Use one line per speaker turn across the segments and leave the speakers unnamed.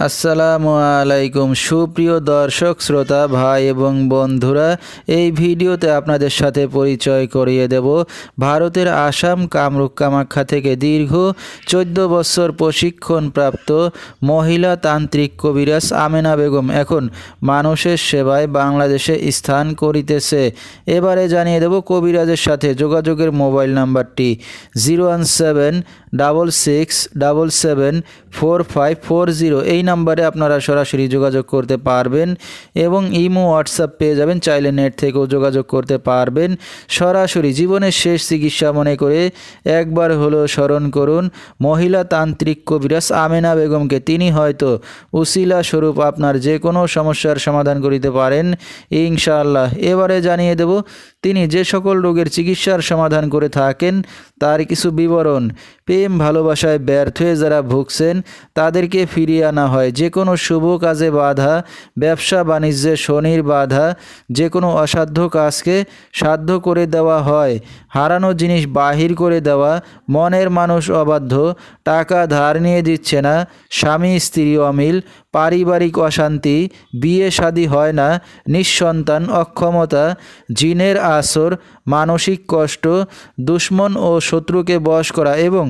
আসসালামু আলাইকুম সুপ্রিয় দর্শক শ্রোতা ভাই এবং বন্ধুরা, এই ভিডিওতে আপনাদের সাথে পরিচয় করিয়ে দেব ভারতের আসাম কামরূপ কামাখ্যা থেকে দীর্ঘ 14 বছর প্রশিক্ষণপ্রাপ্ত মহিলা তান্ত্রিক কবিরাজ আমেনা বেগম এখন মানুষের সেবায় বাংলাদেশে স্থান করিতেছে। এবারে জানিয়ে দেব কবিরাজের সাথে যোগাযোগের মোবাইল নাম্বারটি 01767774540। এই নাম্বারে আপনারা সরাসরি যোগাযোগ করতে পারবেন এবং ইমো হোয়াটসঅ্যাপ পেয়ে যাবেন, চাইলে নেট থেকেও যোগাযোগ করতে পারবেন। সরাসরি জীবনের শেষ চিকিৎসা মনে করে একবার হলো স্মরণ করুন মহিলা তান্ত্রিক কবিরাজ আমেনা বেগমকে। তিনি হয়তো উসিলা স্বরূপ আপনার যে কোনো সমস্যার সমাধান করিতে পারেন ইনশাআল্লাহ। এবারে জানিয়ে দেব তিনি যে সকল রোগের চিকিৎসার সমাধান করে থাকেন তার কিছু বিবরণ। প্রেম ভালোবাসায় ব্যর্থ হয়ে যারা ভুগছেন তাদেরকে ফিরিয়ে আনা হয়, যে কোনো শুভ কাজে বাধা, ব্যবসা বাণিজ্যে শনির বাধা, যে কোনো অসাধ্য কাজকে সাধ্য করে দেওয়া হয়, হারানো জিনিস বাহির করে দেওয়া, মনের মানুষ অবাধ্য, টাকা ধার নিয়ে দিচ্ছে না, স্বামী স্ত্রী অমিল, পারিবারিক অশান্তি, বিয়ে শাদী হয় না, নিঃসন্তান, অক্ষমতা, জিনের আসর, মানসিক কষ্ট, দুশ্মন ও শত্রুকে বশ করা এবং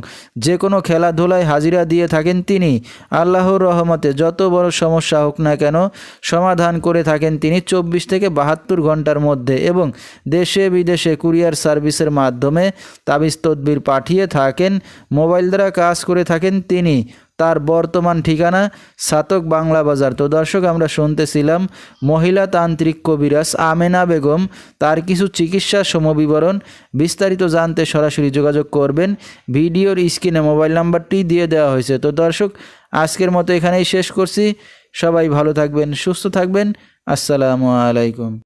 যে কোনো খেলাধুলায় হাজিরা দিয়ে থাকেন তিনি। আল্লাহর রহমতে যত বড় সমস্যা হোক না কেন সমাধান করে থাকেন তিনি 24 থেকে 72 ঘন্টার মধ্যে এবং দেশে বিদেশে কুরিয়ার সার্ভিসের মাধ্যমে তাবিজ তদবির পাঠিয়ে থাকেন। মোবাইল দ্বারা কাজ করে থাকেন তিনি। তার বর্তমান ঠিকানা সাতক বাংলা বাজার। তো দর্শক, আমরা শুনতেছিলাম মহিলা তান্ত্রিক কবিরাজ আমেনা বেগম, তার কিছু চিকিৎসা সমবিবরণ। বিস্তারিত জানতে সরাসরি যোগাযোগ করবেন, ভিডিওর স্ক্রিনে মোবাইল নাম্বারটি দিয়ে দেওয়া হয়েছে। তো দর্শক, আজকের মতো এখানেই শেষ করছি। সবাই ভালো থাকবেন, সুস্থ থাকবেন। আসসালামু আলাইকুম।